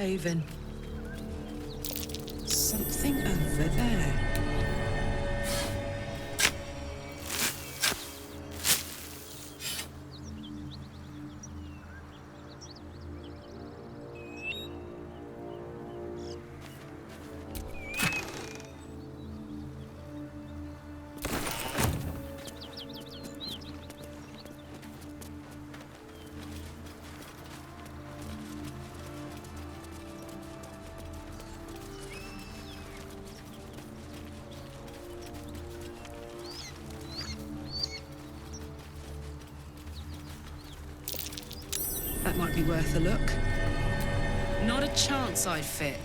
Haven. Something over there. That might be worth a look. Not a chance I'd fit.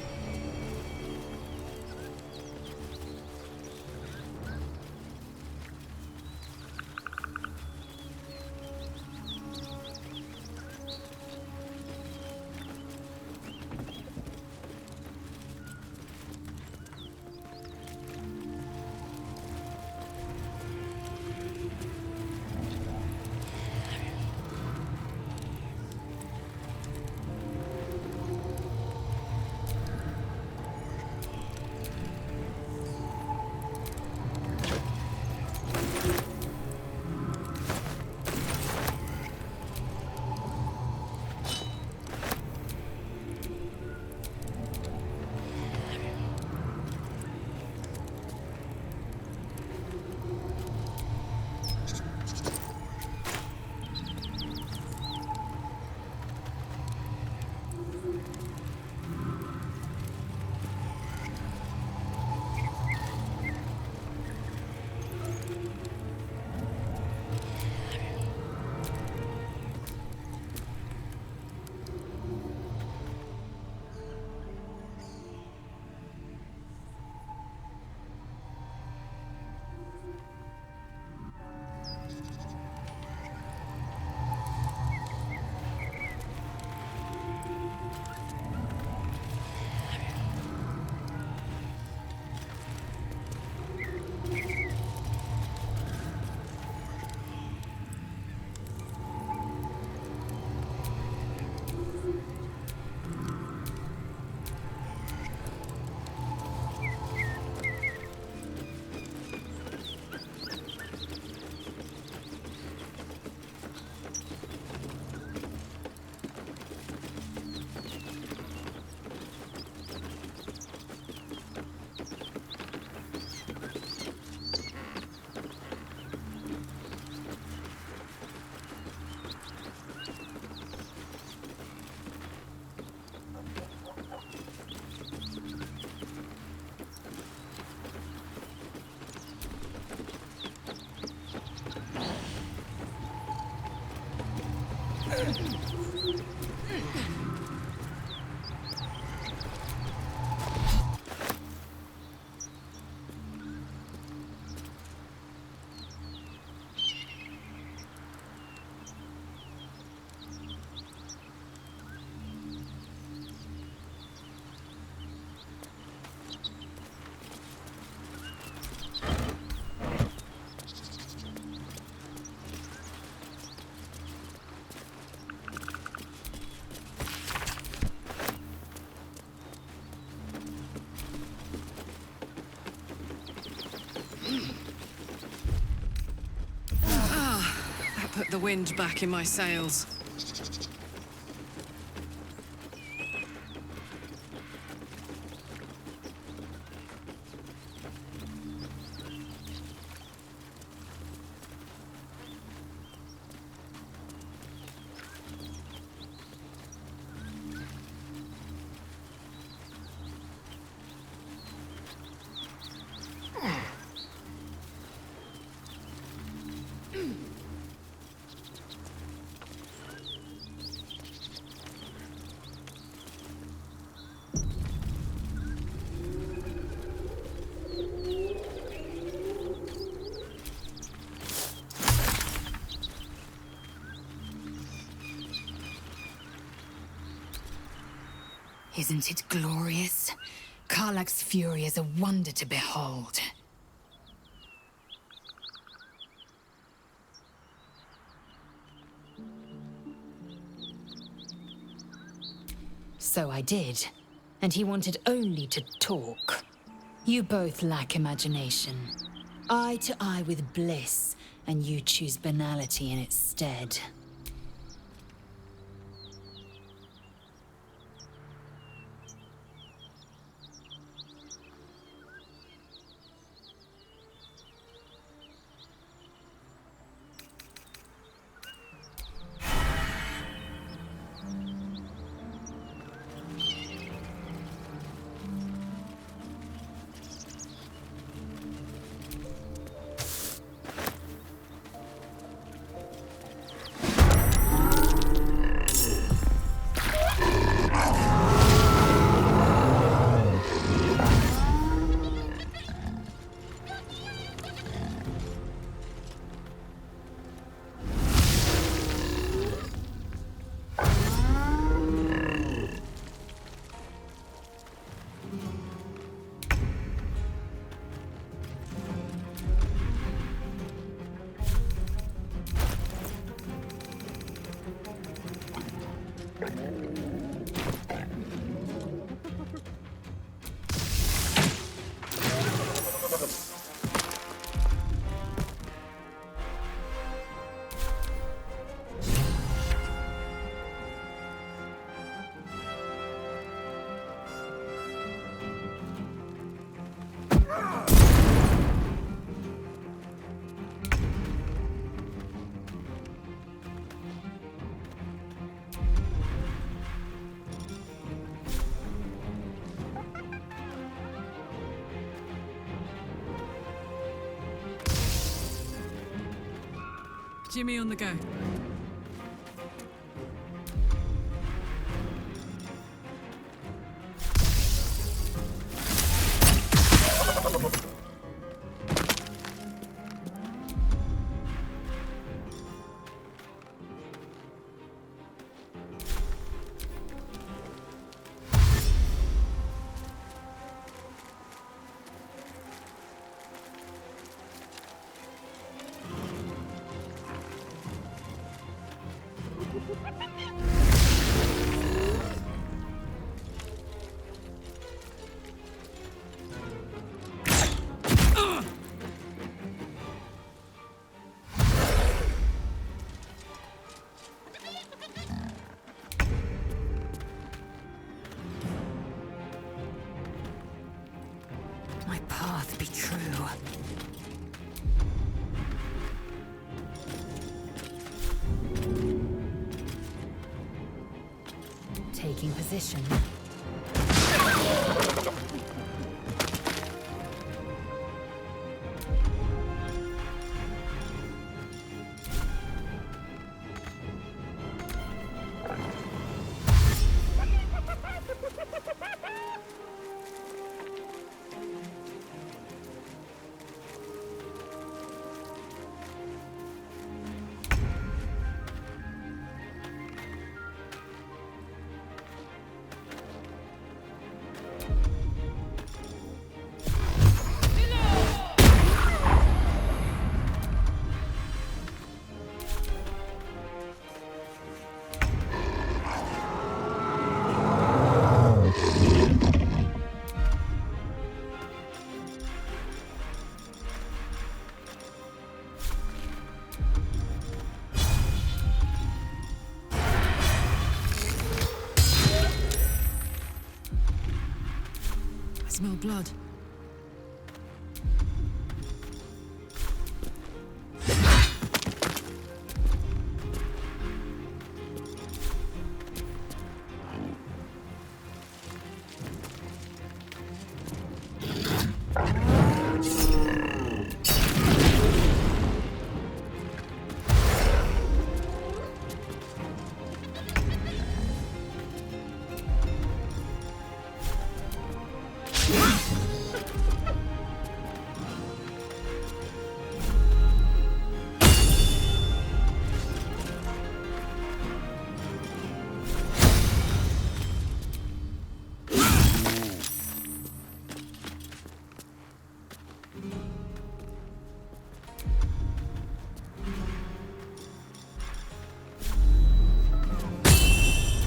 That put the wind back in my sails. Isn't it glorious? Karlach's fury is a wonder to behold. So I did. And he wanted only to talk. You both lack imagination. Eye to eye with bliss, and you choose banality in its stead. Jimmy on the go. My path be true. Taking position. I smell blood.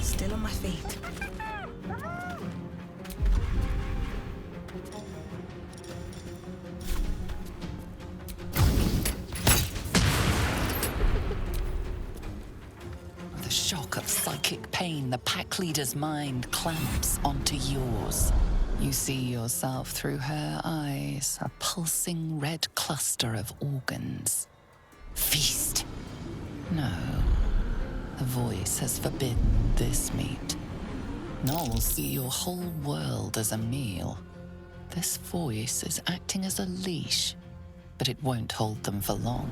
Still on my feet. chain the pack leader's mind clamps onto yours. You see yourself through her eyes, a pulsing red cluster of organs. Feast. No. The voice has forbidden this meat. Gnolls see your whole world as a meal. This voice is acting as a leash, but it won't hold them for long.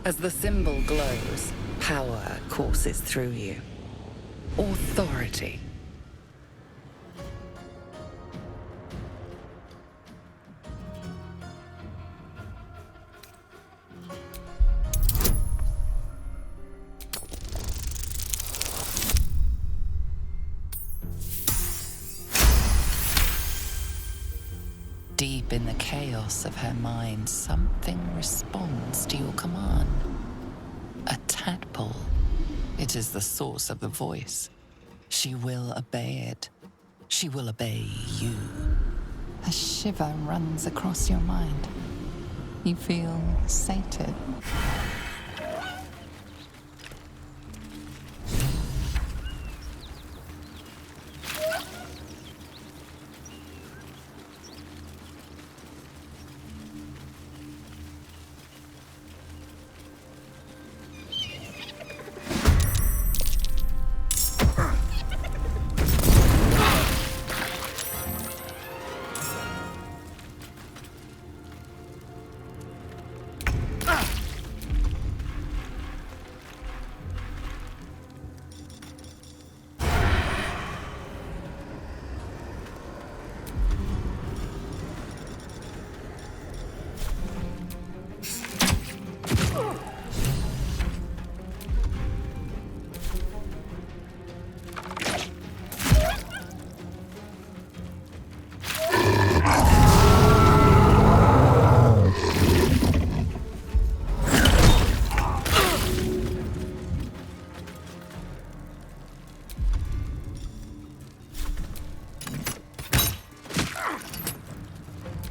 As the symbol glows, power courses through you. Authority. Deep in the chaos of her mind, something responds to your command. A tadpole. It is the source of the voice. She will obey it. She will obey you. A shiver runs across your mind. You feel sated.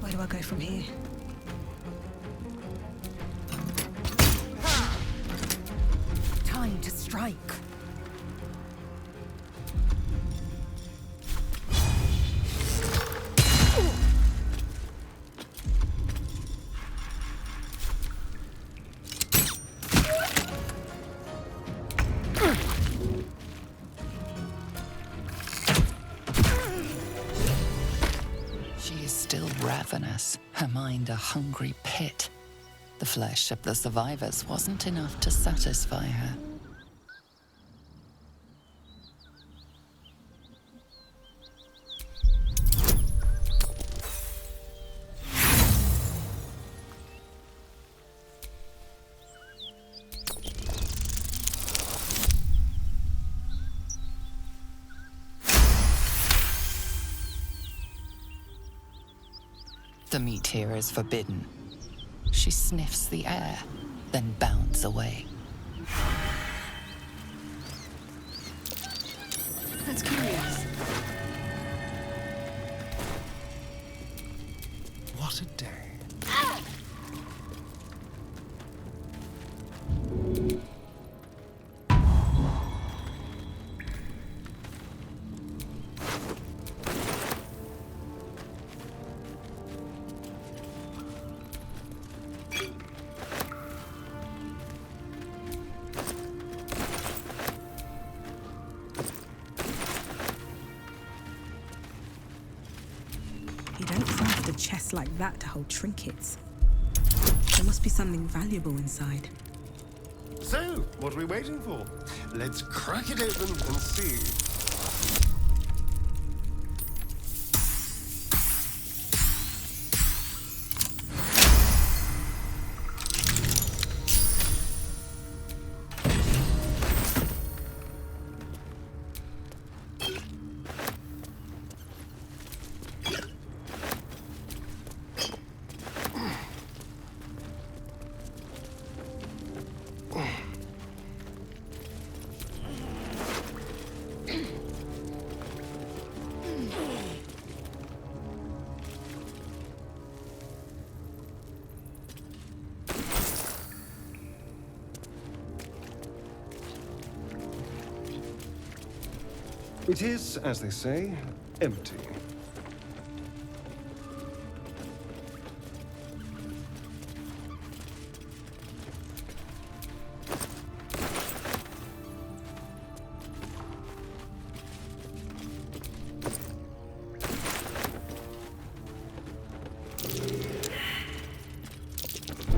Where do I go from here? Time to strike. Still ravenous, her mind a hungry pit. The flesh of the survivors wasn't enough to satisfy her. The meat here is forbidden. She sniffs the air, then bounds away. That's curious. What a day. You don't craft a chest like that to hold trinkets. There must be something valuable inside. So, what are we waiting for? Let's crack it open and see. It is, as they say, empty.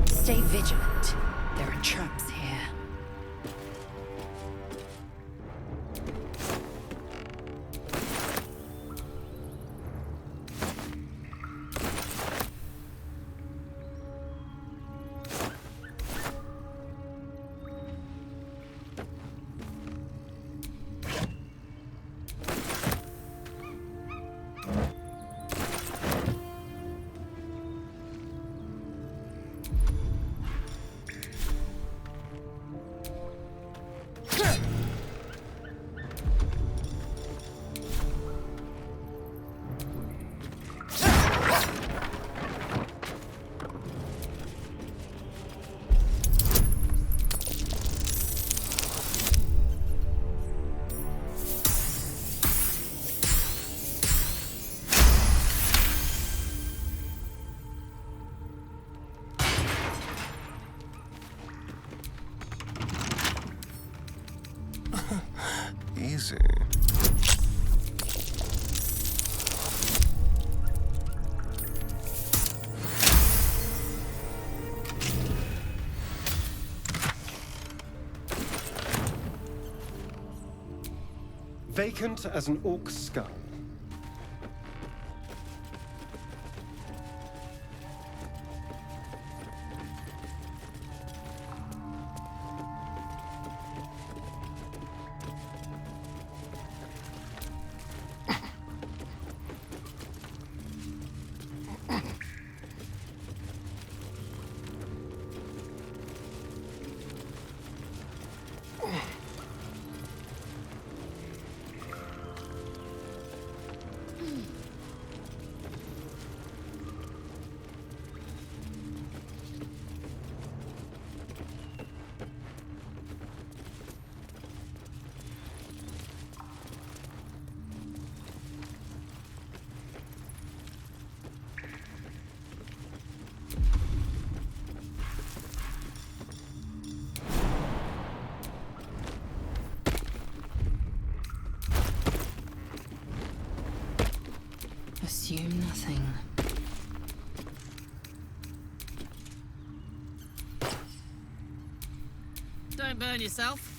Stay vigilant. There are traps here. Easy. Vacant as an orc skull. Assume nothing. Don't burn yourself.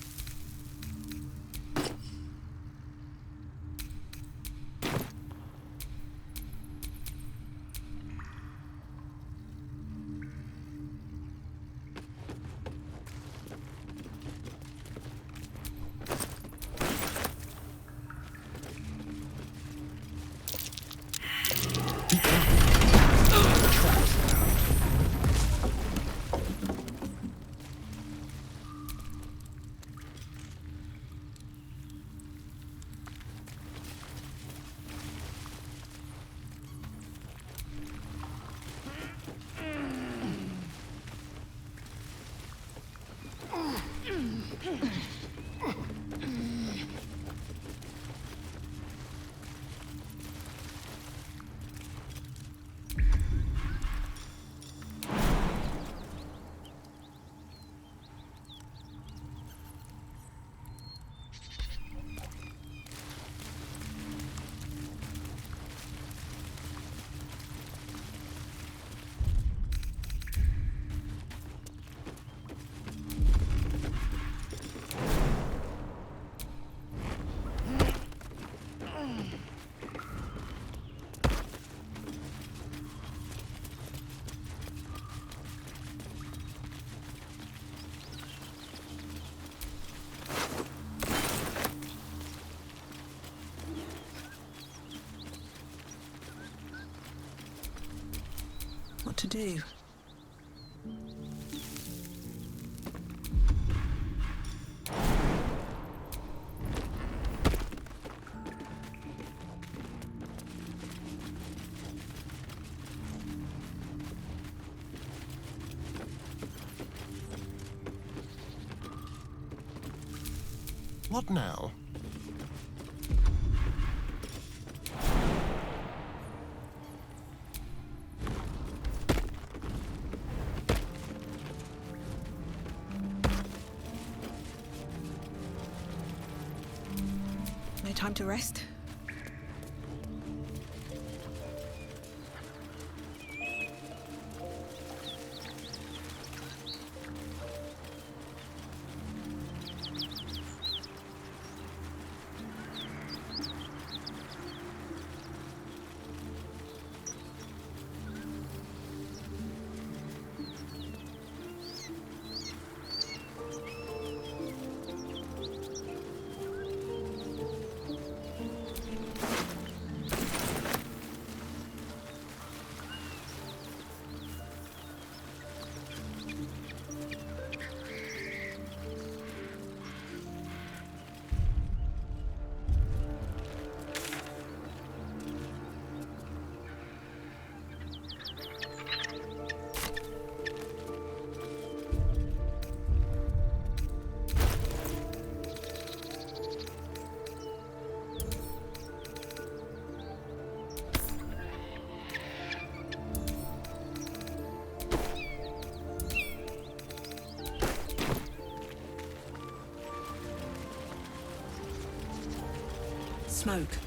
What to do? What now? time to rest? Smoke.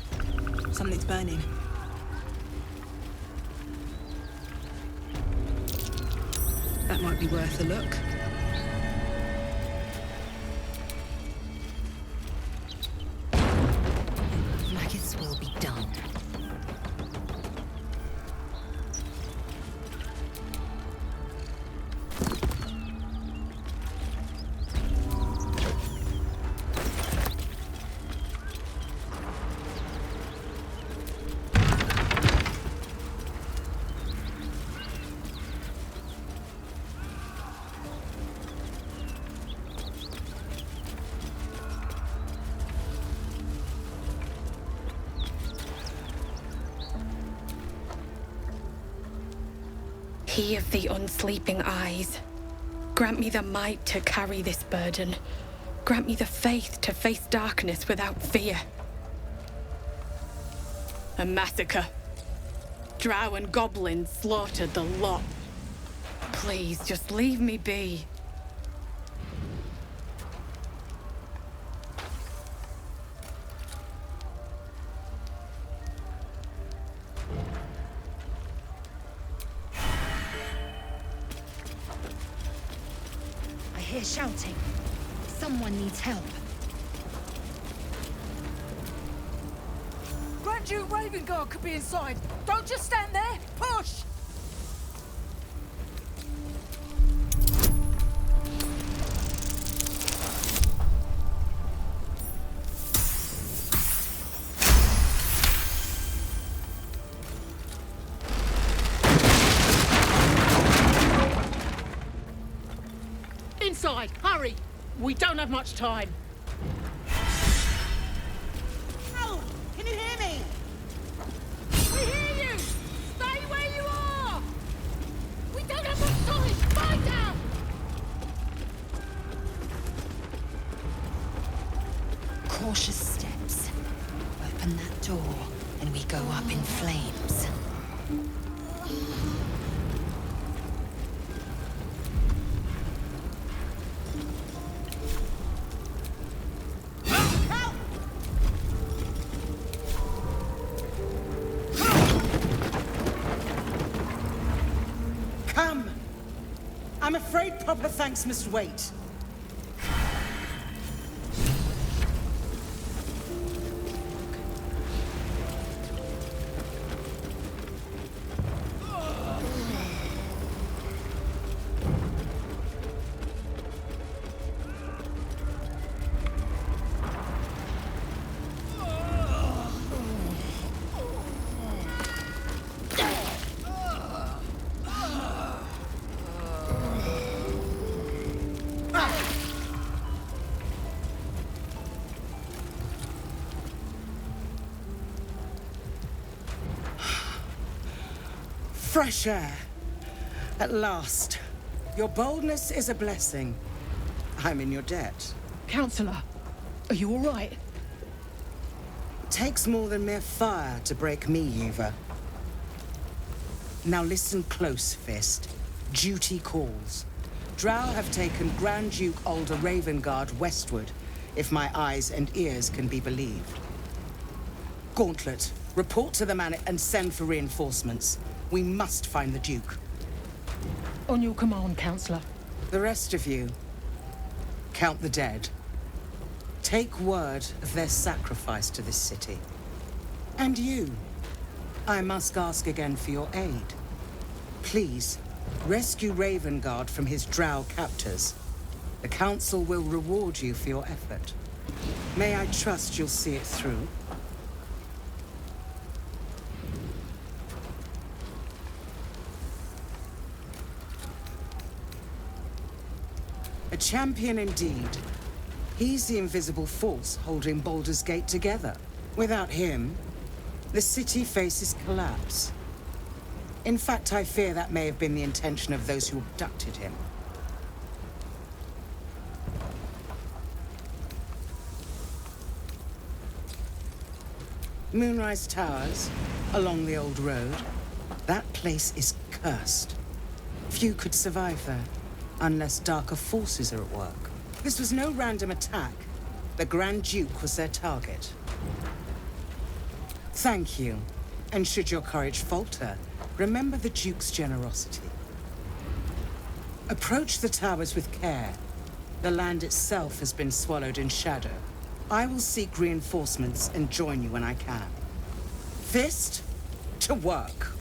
Something's burning. That might be worth a look. Maggots will be done. He of the unsleeping eyes, grant me the might to carry this burden. Grant me the faith to face darkness without fear. A massacre. Drow and goblins slaughtered the lot. Please, just leave me be. I hear shouting. Someone needs help. Grand Duke Ravengard could be inside. Don't just stand there. Push! Inside, hurry! We don't have much time. Ow! Can you hear me? We hear you! Stay where you are! We don't have much time! Lie down! Cautious steps. Open that door, and we go up in flames. Come! I'm afraid proper thanks must wait. Fresh air. At last. Your boldness is a blessing. I'm in your debt. Counselor, are you all right? Takes more than mere fire to break me, Yuva. Now listen close, Fist. Duty calls. Drow have taken Grand Duke Alder Ravengard westward, if my eyes and ears can be believed. Gauntlet, report to the man and send for reinforcements. We must find the Duke. On your command, Counselor. The rest of you, count the dead. Take word of their sacrifice to this city. And you, I must ask again for your aid. Please, rescue Ravengard from his drow captors. The Council will reward you for your effort. May I trust you'll see it through? A champion indeed. He's the invisible force holding Baldur's Gate together. Without him, the city faces collapse. In fact, I fear that may have been the intention of those who abducted him. Moonrise Towers, along the old road. That place is cursed. Few could survive there, unless darker forces are at work. This was no random attack. The Grand Duke was their target. Thank you. And should your courage falter, remember the Duke's generosity. Approach the towers with care. The land itself has been swallowed in shadow. I will seek reinforcements and join you when I can. Fist to work.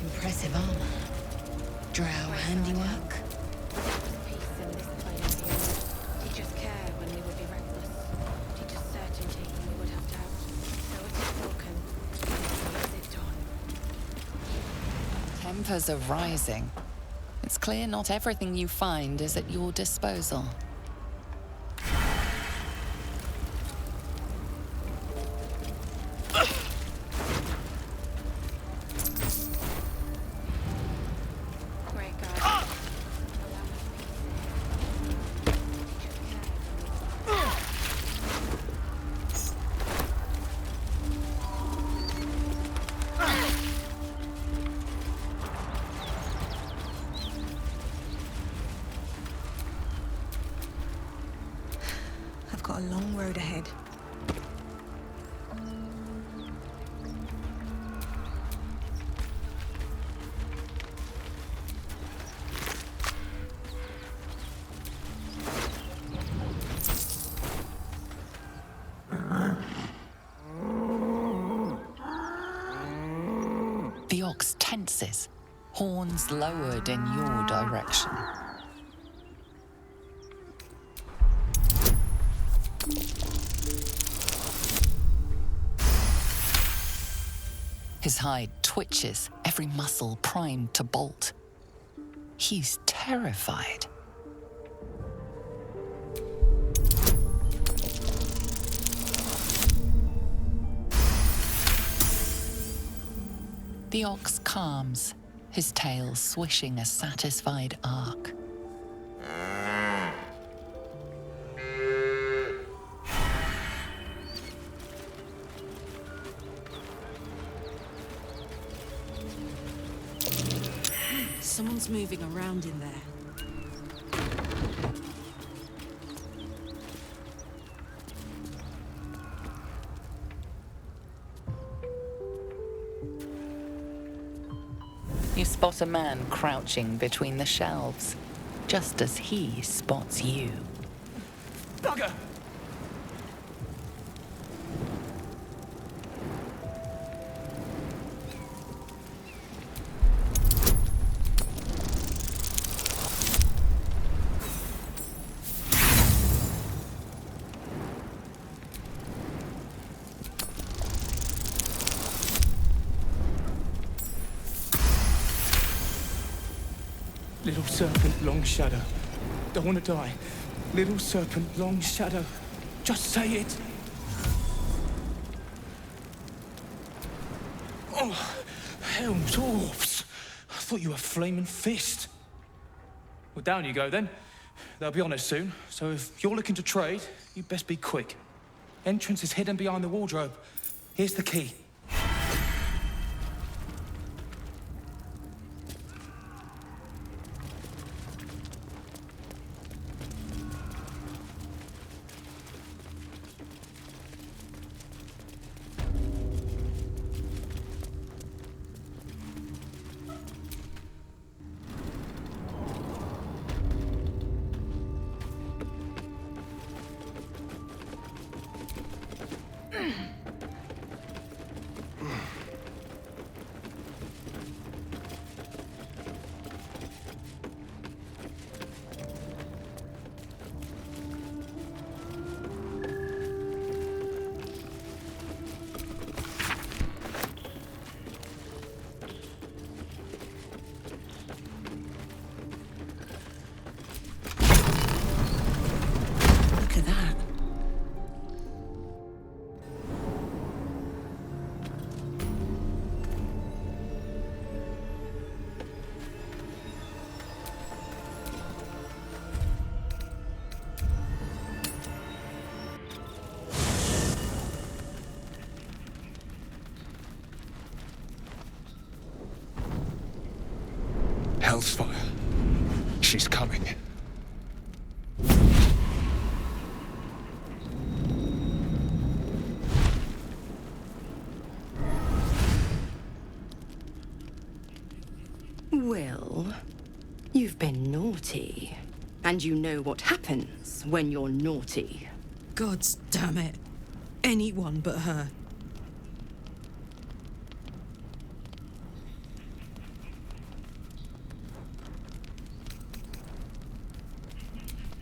Impressive armor. Drow handiwork. Peace in this plane of view. Teach us care when we would be reckless. Teach us certainty when we would have doubt. So it is spoken, and so is it done. Tempers are rising. It's clear not everything you find is at your disposal. Great God. Allow us peace. Teach us care when we I've got a long road ahead. The ox tenses, horns lowered in your direction. His hide twitches, every muscle primed to bolt. He's terrified. The ox calms, his tail swishing a satisfied arc. Someone's Someone's moving around in there. You spot a man crouching between the shelves, just as he spots you. Bugger! Little serpent, long shadow. Don't want to die. Little serpent, long shadow. Just say it. Oh, hell, dwarves. I thought you were flaming fist. Well, down you go then. They'll be on us soon, so if you're looking to trade, you best be quick. Entrance is hidden behind the wardrobe. Here's the key. Look at that. Hellsfire. She's coming. Well, you've been naughty. And you know what happens when you're naughty. Gods damn it. Anyone but her.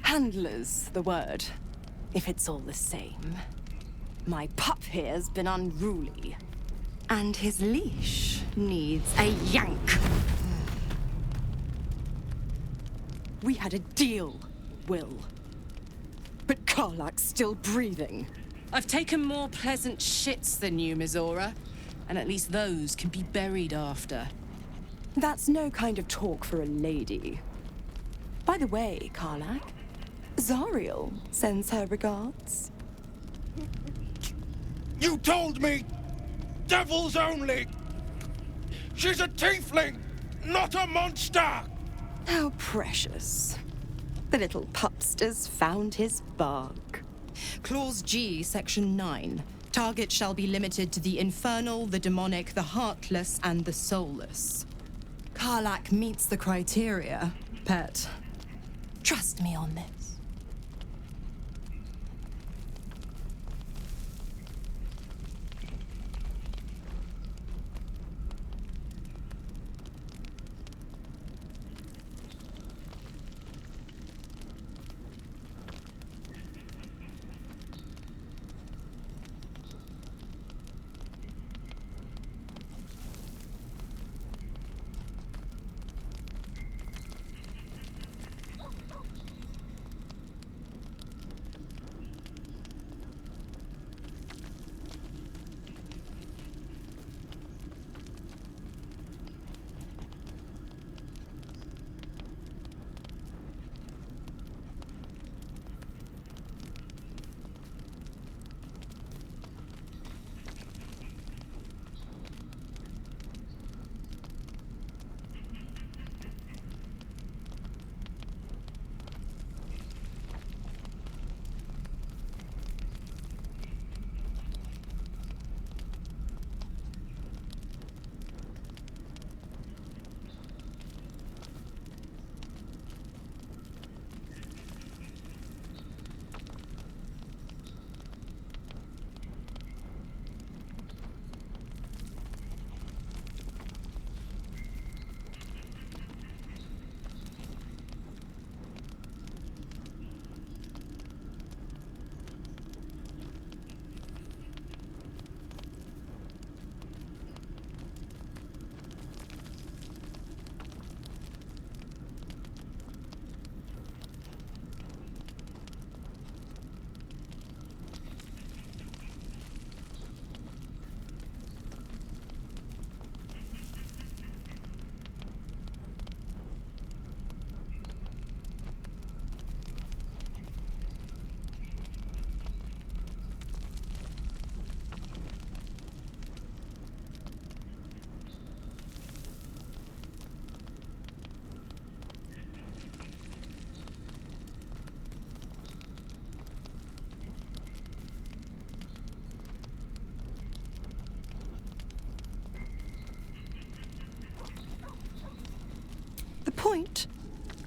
Handler's the word, if it's all the same. My pup here's been unruly. And his leash needs a yank. We had a deal, Will. But Karlak's still breathing. I've taken more pleasant shits than you, Mizora. And at least those can be buried after. That's no kind of talk for a lady. By the way, Karlak, Zariel sends her regards. You told me! Devils only! She's a tiefling, not a monster! How precious. The little pupster's found his bark. Clause G, Section 9. Target shall be limited to the infernal, the demonic, the heartless, and the soulless. Karlak meets the criteria, pet. Trust me on this.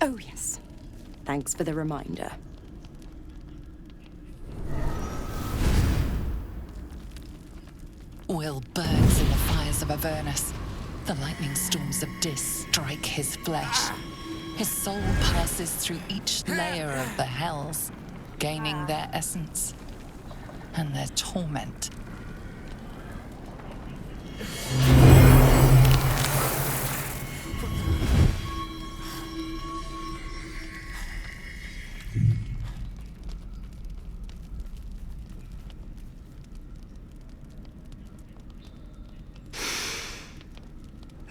Oh, yes. Thanks for the reminder. Will burns in the fires of Avernus. The lightning storms of Dis strike his flesh. His soul passes through each layer of the hells, gaining their essence and their torment.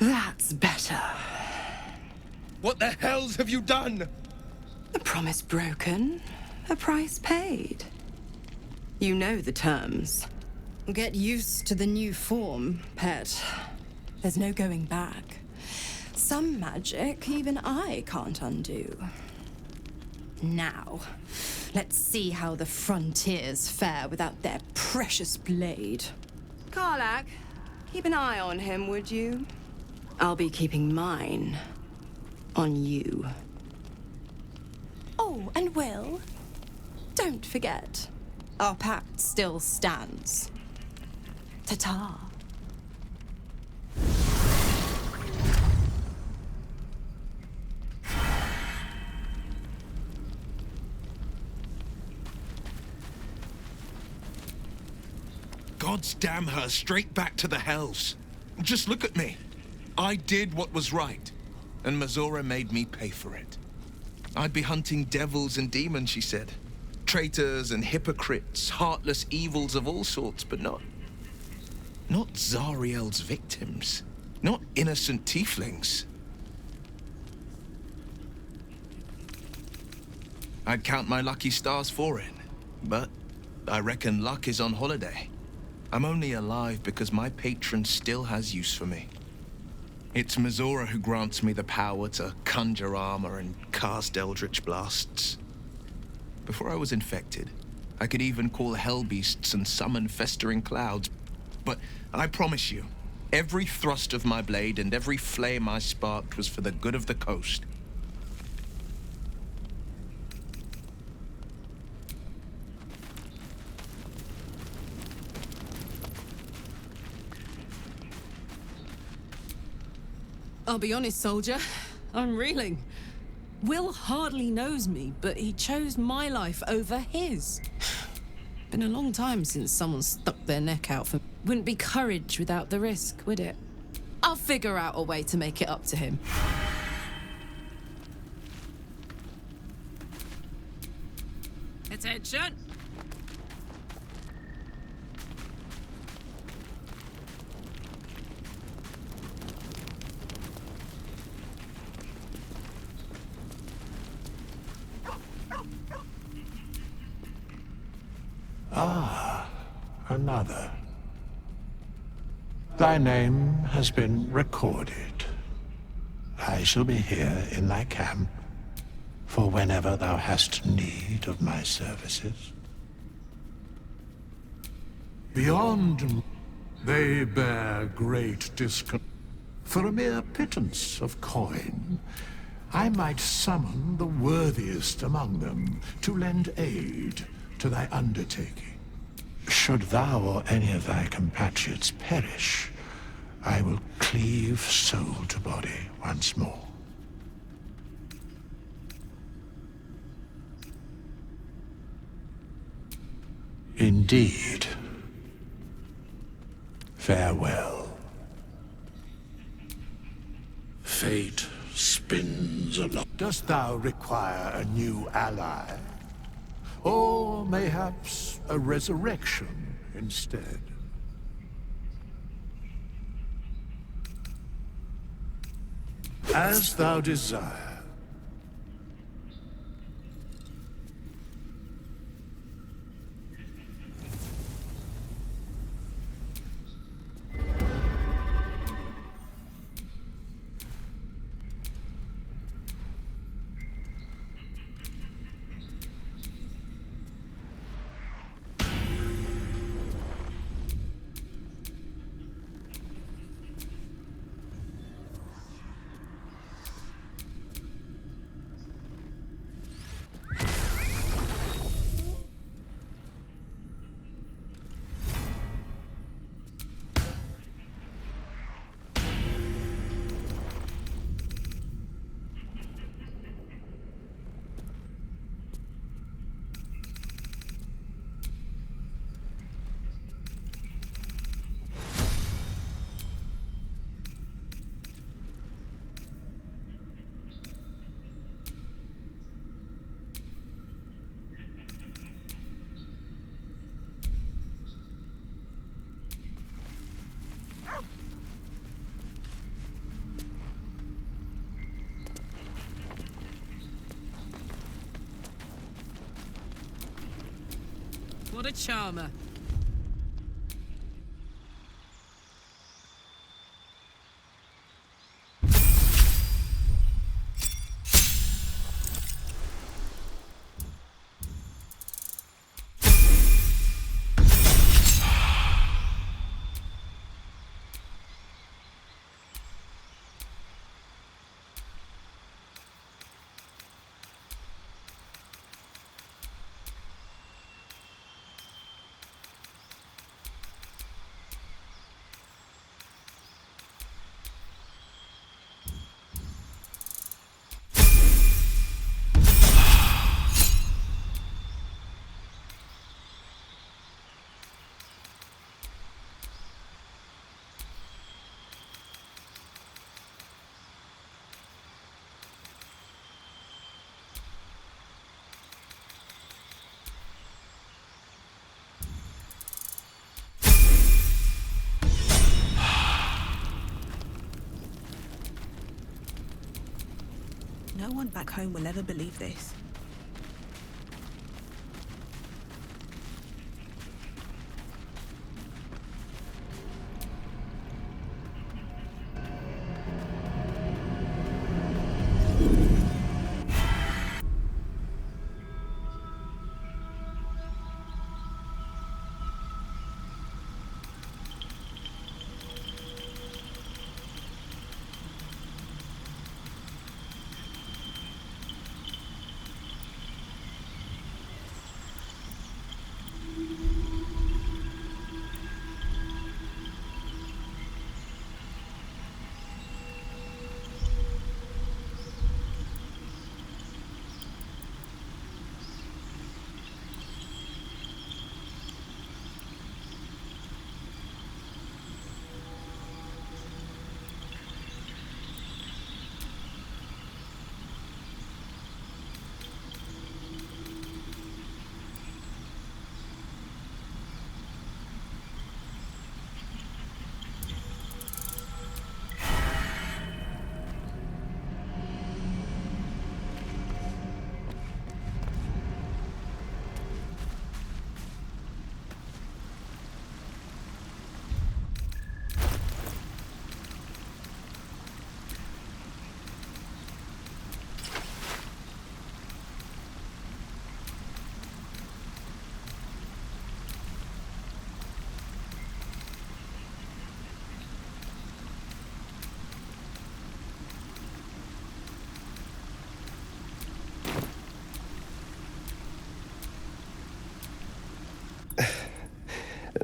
That's better. What the hells have you done? A promise broken, a price paid. You know the terms. Get used to the new form, pet. There's no going back. Some magic even I can't undo. Now, let's see how the frontiers fare without their precious blade. Karlach, keep an eye on him, would you? I'll be keeping mine on you. Oh, and Will, don't forget, our pact still stands. Ta-ta. Gods damn her, straight back to the hells. Just look at me. I did what was right, and Mazora made me pay for it. I'd be hunting devils and demons, she said. Traitors and hypocrites, heartless evils of all sorts, but not Zariel's victims. Not innocent tieflings. I'd count my lucky stars for it, but I reckon luck is on holiday. I'm only alive because my patron still has use for me. It's Mazora who grants me the power to conjure armor and cast eldritch blasts. Before I was infected, I could even call hell beasts and summon festering clouds. But I promise you, every thrust of my blade and every flame I sparked was for the good of the coast. I'll be honest, soldier. I'm reeling. Will hardly knows me, but he chose my life over his. Been a long time since someone stuck their neck out for... Wouldn't be courage without the risk, would it? I'll figure out a way to make it up to him. Attention! Ah, another. Thy name has been recorded. I shall be here in thy camp for whenever thou hast need of my services. Beyond, they bear great discon. For a mere pittance of coin, I might summon the worthiest among them to lend aid to thy undertaking. Should thou or any of thy compatriots perish, I will cleave soul to body once more. Indeed. Farewell. Fate spins along. Dost thou require a new ally? Or mayhaps a resurrection instead? As thou desire. What a charmer. No one back home will ever believe this.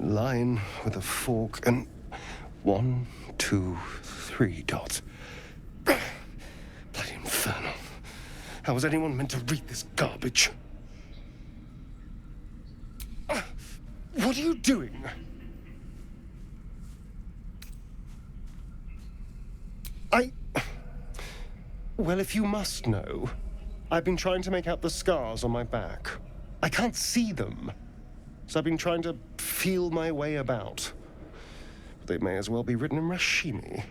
Line with a fork and 1, 2, 3 dots. Bloody infernal. How was anyone meant to read this garbage? What are you doing? Well, if you must know, I've been trying to make out the scars on my back. I can't see them. So I've been trying to feel my way about. They may as well be written in Rashimi.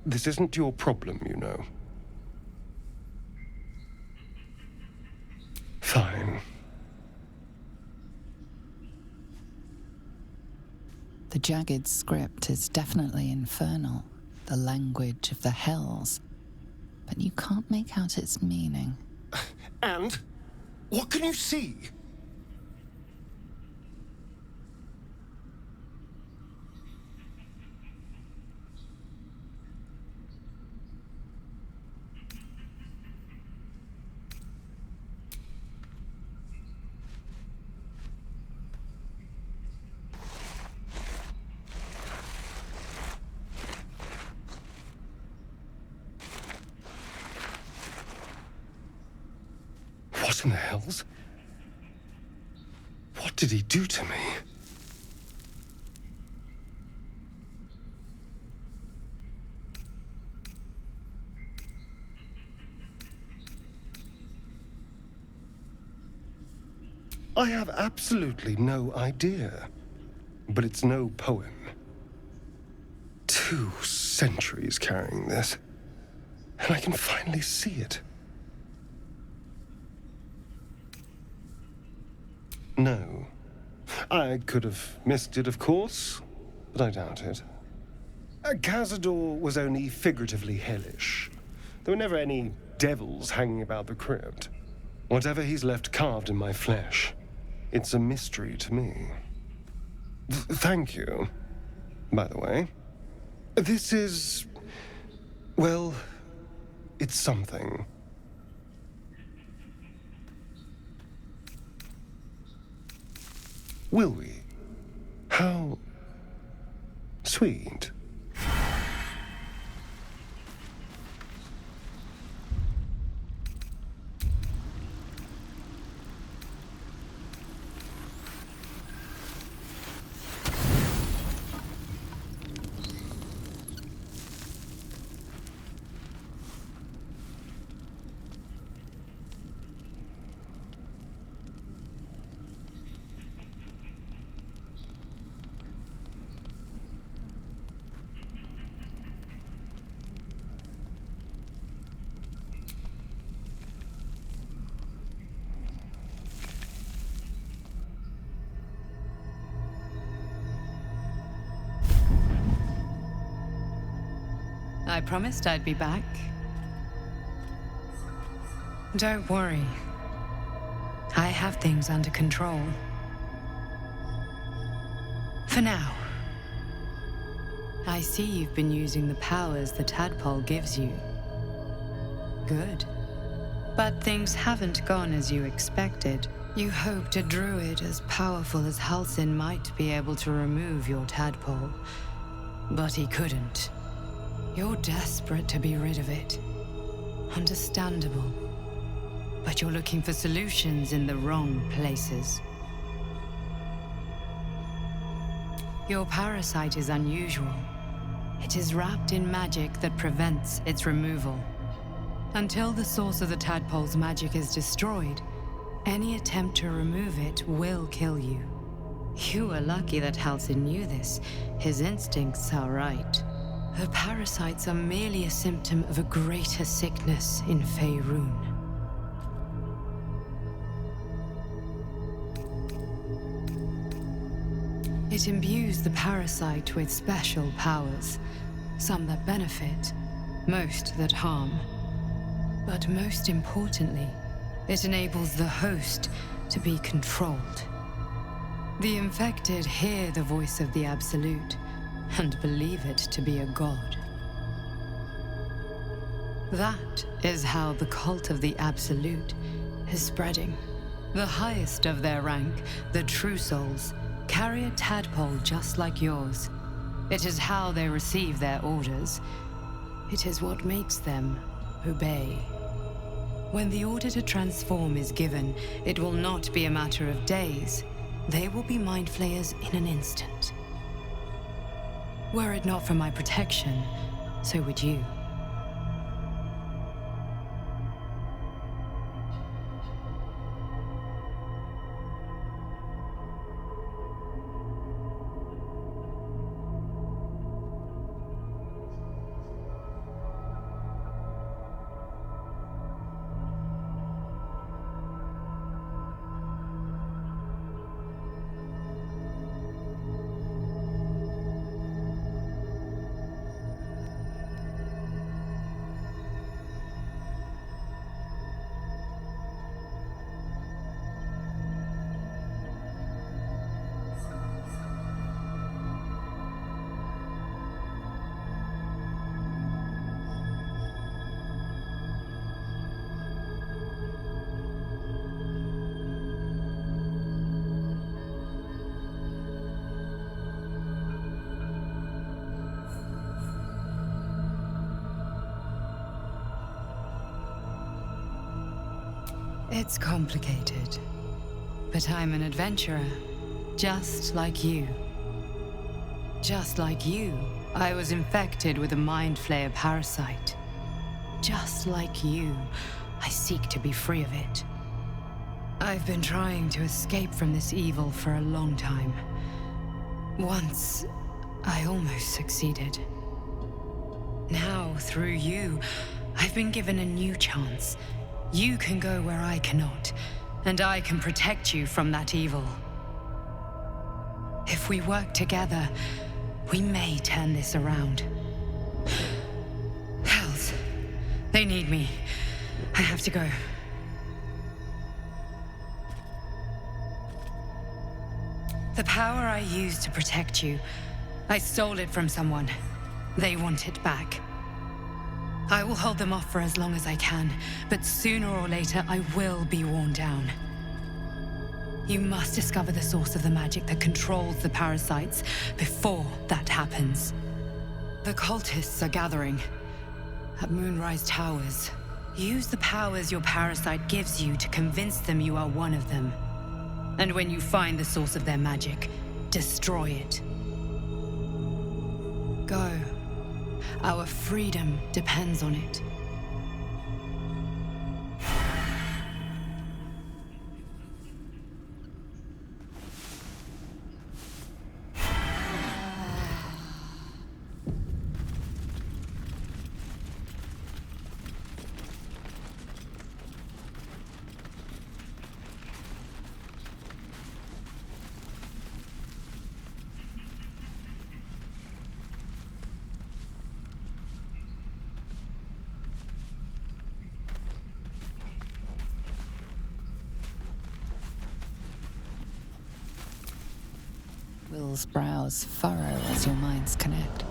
This isn't your problem, you know. Fine. The jagged script is definitely infernal, the language of the hells, but you can't make out its meaning. And? What can you see? What in the hells? What did he do to me? I have absolutely no idea. But it's no poem. 2 centuries carrying this. and I can finally see it. No. I could have missed it, of course, but I doubt it. Cazador was only figuratively hellish. There were never any devils hanging about the crypt. Whatever he's left carved in my flesh, it's a mystery to me. Thank you, by the way. This is... well, it's something. Will we? How sweet. I promised I'd be back. Don't worry. I have things under control. For now. I see you've been using the powers the tadpole gives you. Good. But things haven't gone as you expected. You hoped a druid as powerful as Halsin might be able to remove your tadpole. But he couldn't. You're desperate to be rid of it. Understandable. But you're looking for solutions in the wrong places. Your parasite is unusual. It is wrapped in magic that prevents its removal. Until the source of the tadpole's magic is destroyed, any attempt to remove it will kill you. You were lucky that Halsin knew this. His instincts are right. The parasites are merely a symptom of a greater sickness in Faerun. It imbues the parasite with special powers, some that benefit, most that harm. But most importantly, it enables the host to be controlled. The infected hear the voice of the Absolute, and believe it to be a god. That is how the cult of the Absolute is spreading. The highest of their rank, the True Souls, carry a tadpole just like yours. It is how they receive their orders. It is what makes them obey. When the order to transform is given, it will not be a matter of days. They will be mind flayers in an instant. Were it not for my protection, so would you. It's complicated, but I'm an adventurer, just like you. Just like you, I was infected with a Mind Flayer parasite. Just like you, I seek to be free of it. I've been trying to escape from this evil for a long time. Once, I almost succeeded. Now, through you, I've been given a new chance. You can go where I cannot, and I can protect you from that evil. If we work together, we may turn this around. Hells, they need me. I have to go. The power I used to protect you, I stole it from someone. They want it back. I will hold them off for as long as I can, but sooner or later I will be worn down. You must discover the source of the magic that controls the parasites before that happens. The cultists are gathering at Moonrise Towers. Use the powers your parasite gives you to convince them you are one of them. And when you find the source of their magic, destroy it. Go. Our freedom depends on it. Will's brows furrow as your minds connect.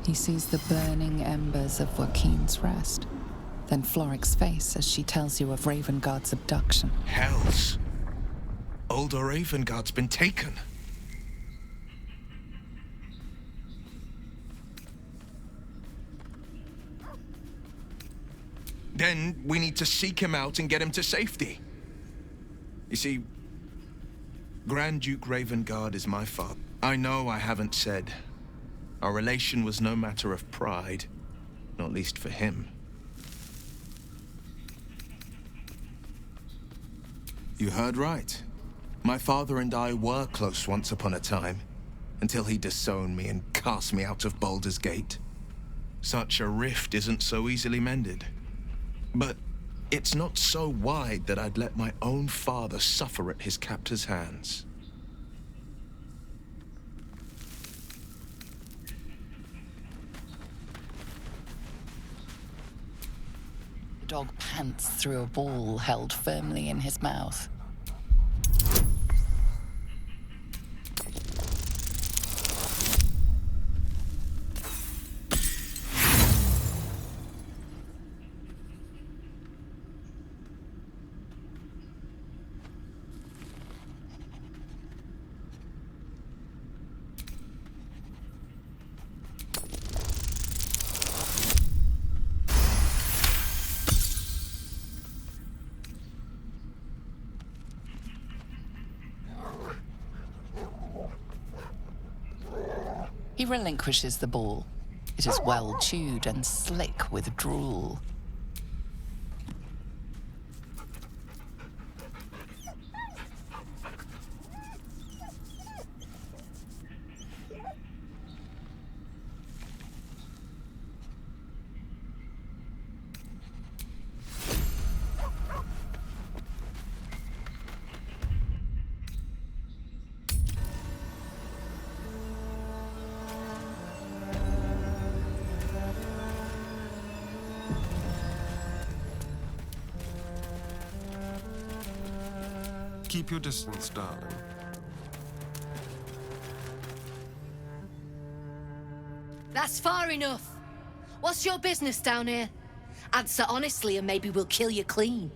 He sees the burning embers of Joaquin's rest, then Floric's face as she tells you of Ravengard's abduction. Hells. Older Ravengard's been taken. Then we need to seek him out and get him to safety. You see, Grand Duke Ravengard is my father. I know I haven't said. Our relation was no matter of pride, not least for him. You heard right. My father and I were close once upon a time, until he disowned me and cast me out of Baldur's Gate. Such a rift isn't so easily mended. But it's not so wide that I'd let my own father suffer at his captor's hands. The dog pants through a ball held firmly in his mouth. He relinquishes the ball. It is well chewed and slick with drool. Keep your distance, darling. That's far enough. What's your business down here? Answer honestly and maybe we'll kill you clean.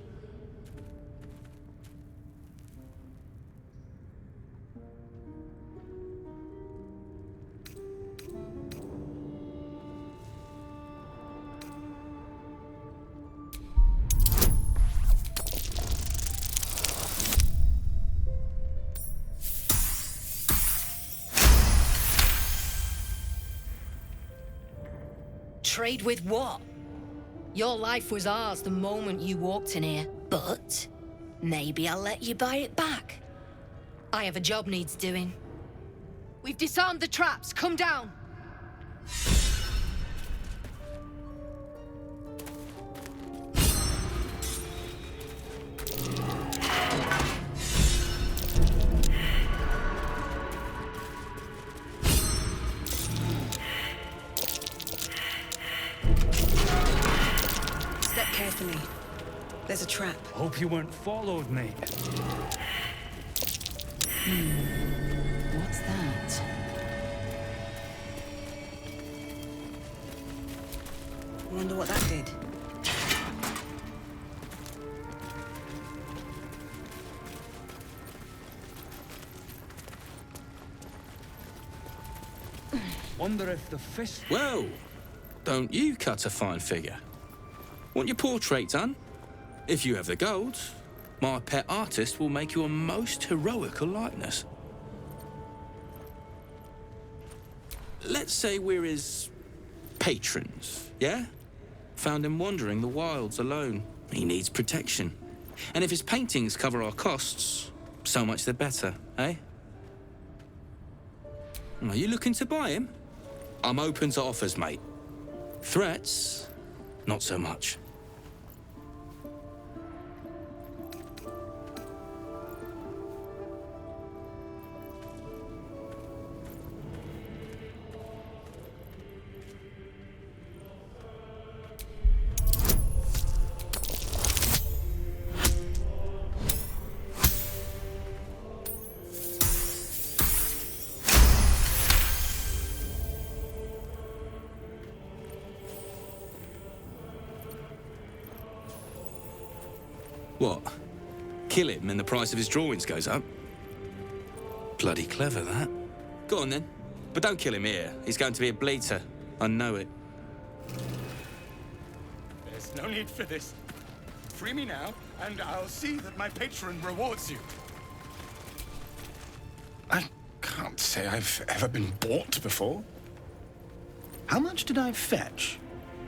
Trade with what? Your life was ours the moment you walked in here, but maybe I'll let you buy it back. I have a job needs doing. We've disarmed the traps. Come down. carefully. There's a trap. Hope you weren't followed, mate. What's that? Wonder what that did. Wonder if the fist... Well, don't you cut a fine figure? Want your portrait done? If you have the gold, my pet artist will make you a most heroical likeness. Let's say we're his patrons, yeah? Found him wandering the wilds alone. He needs protection. And if his paintings cover our costs, so much the better, eh? Are you looking to buy him? I'm open to offers, mate. Threats, not so much. What? Kill him and the price of his drawings goes up? Bloody clever, that. Go on, then. But don't kill him here. He's going to be a bleater. I know it. There's no need for this. Free me now, and I'll see that my patron rewards you. I can't say I've ever been bought before. How much did I fetch?